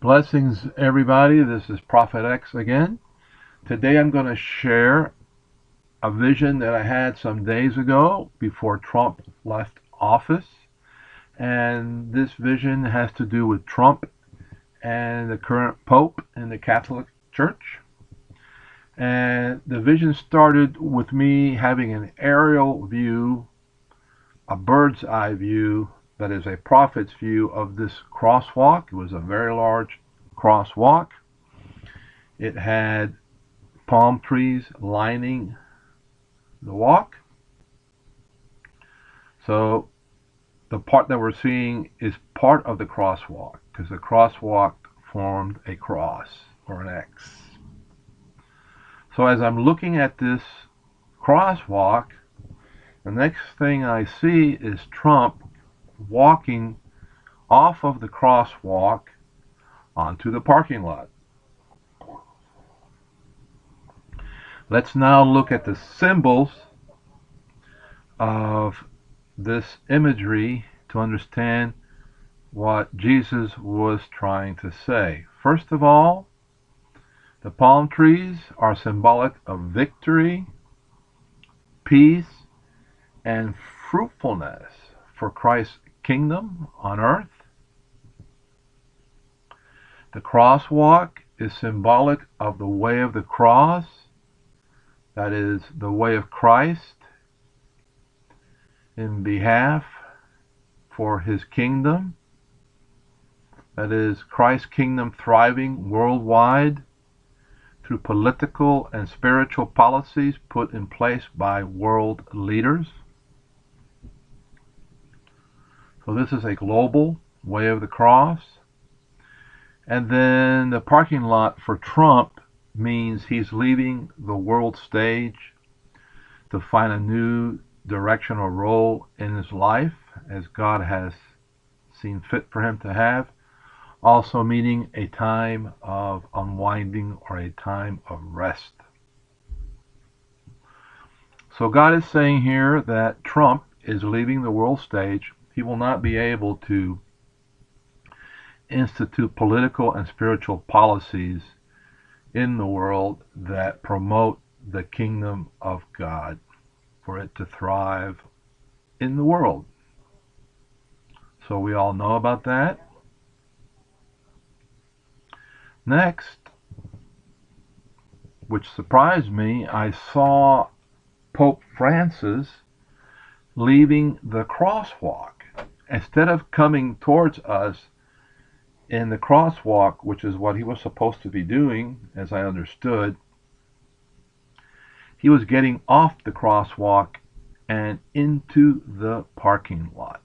Blessings, everybody. This is Prophet X again. Today I'm going to share a vision that I had some days ago before Trump left office. And this vision has to do with Trump and the current Pope in the Catholic Church. And the vision started with me having an aerial view, a bird's eye view, that is a prophet's view of this crosswalk. It was a very large crosswalk. It had palm trees lining the walk. So the part that we're seeing is part of the crosswalk because the crosswalk formed a cross or an X. So as I'm looking at this crosswalk, the next thing I see is Trump walking off of the crosswalk onto the parking lot. Let's now look at the symbols of this imagery to understand what Jesus was trying to say. First of all, the palm trees are symbolic of victory, peace, and fruitfulness for Christ's kingdom on earth. The crosswalk is symbolic of the way of the cross, that is, the way of Christ in behalf for his kingdom, that is, Christ's kingdom thriving worldwide through political and spiritual policies put in place by world leaders. So this is a global way of the cross. And then the parking lot for Trump means he's leaving the world stage to find a new direction or role in his life as God has seen fit for him to have. Also meaning a time of unwinding or a time of rest. So God is saying here that Trump is leaving the world stage. He will not be able to institute political and spiritual policies in the world that promote the kingdom of God for it to thrive in the world. So we all know about that. Next, which surprised me, I saw Pope Francis leaving the crosswalk. Instead of coming towards us in the crosswalk, which is what he was supposed to be doing, as I understood, he was getting off the crosswalk and into the parking lot.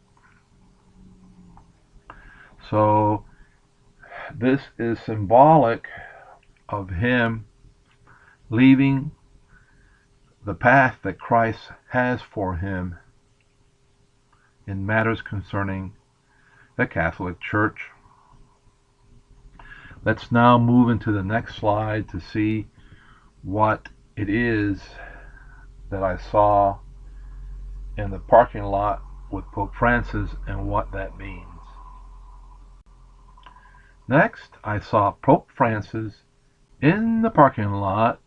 So this is symbolic of him leaving the path that Christ has for him in matters concerning the Catholic Church. Let's now move into the next slide to see what it is that I saw in the parking lot with Pope Francis and what that means. Next, I saw Pope Francis in the parking lot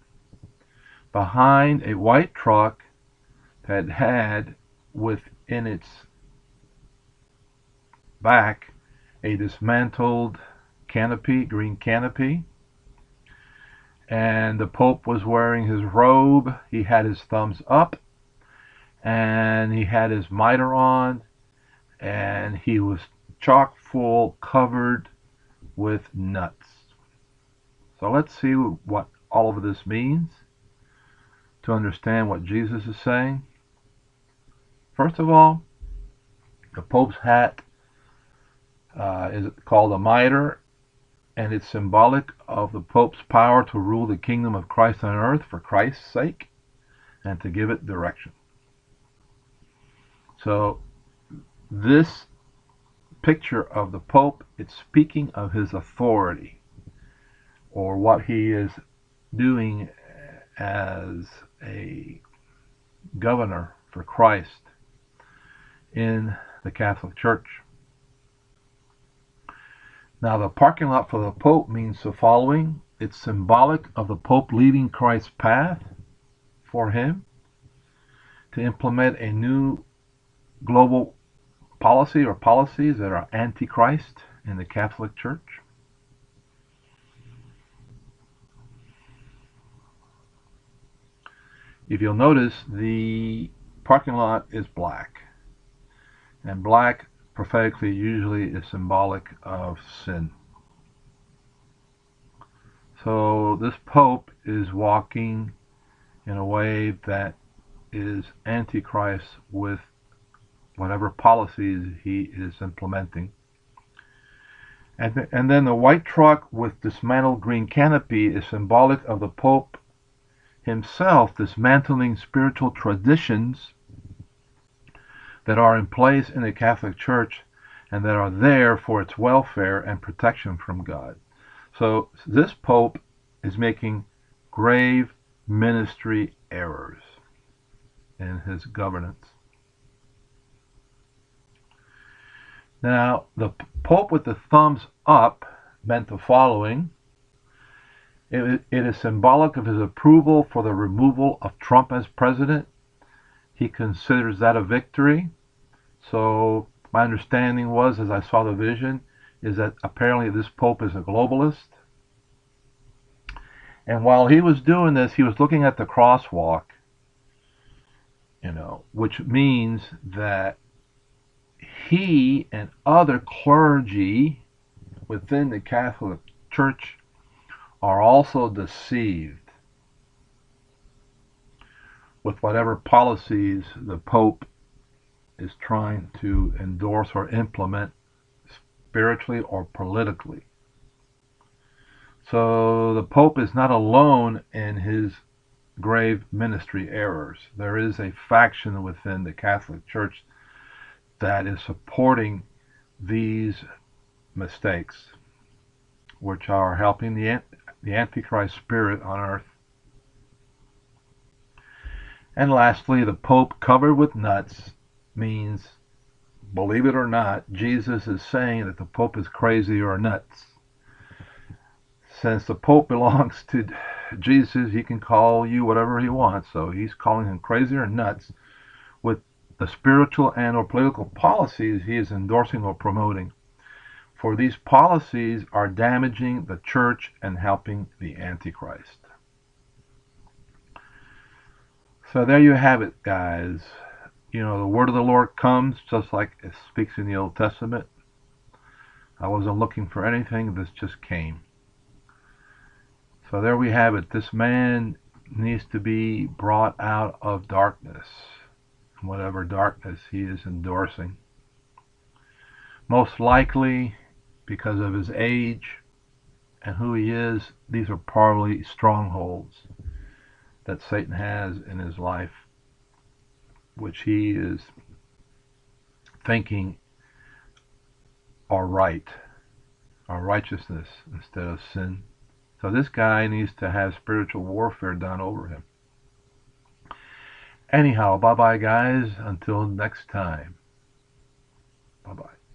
behind a white truck that had within its back a dismantled canopy, green canopy. And the Pope was wearing his robe. He had his thumbs up and he had his mitre on, and he was chock full, covered with nuts. So let's see what all of this means to understand what Jesus is saying. First of all, the Pope's hat is called a mitre, and it's symbolic of the Pope's power to rule the kingdom of Christ on earth for Christ's sake and to give it direction. So this picture of the Pope, it's speaking of his authority or what he is doing as a governor for Christ in the Catholic Church. Now, the parking lot for the Pope means the following. It's symbolic of the Pope leading Christ's path for him to implement a new global policy or policies that are antichrist in the Catholic Church. If you'll notice, the parking lot is black, and black prophetically usually is symbolic of sin. So this Pope is walking in a way that is antichrist with whatever policies he is implementing. And then the white truck with dismantled green canopy is symbolic of the Pope himself dismantling spiritual traditions that are in place in the Catholic Church and that are there for its welfare and protection from God. So this Pope is making grave ministry errors in his governance. Now, the Pope with the thumbs up meant the following. It is symbolic of his approval for the removal of Trump as president. He considers that a victory. So my understanding was, as I saw the vision, is that apparently this Pope is a globalist. And while he was doing this, he was looking at the crosswalk, which means that he and other clergy within the Catholic Church are also deceived with whatever policies the Pope is trying to endorse or implement spiritually or politically. So the Pope is not alone in his grave ministry errors. There is a faction within the Catholic Church that is supporting these mistakes, which are helping the Antichrist spirit on earth. And lastly, the Pope covered with nuts means, believe it or not, Jesus is saying that the Pope is crazy or nuts. Since the Pope belongs to Jesus, he can call you whatever he wants. So he's calling him crazy or nuts with the spiritual and or political policies he is endorsing or promoting. For these policies are damaging the church and helping the Antichrist. So there you have it, guys. The word of the Lord comes just like it speaks in the Old Testament. I wasn't looking for anything. This just came. So there we have it. This man needs to be brought out of darkness, whatever darkness he is endorsing. Most likely, because of his age and who he is, these are probably strongholds that Satan has in his life, which he is thinking are right, are righteousness instead of sin. So this guy needs to have spiritual warfare done over him. Anyhow, bye-bye, guys. Until next time. Bye-bye.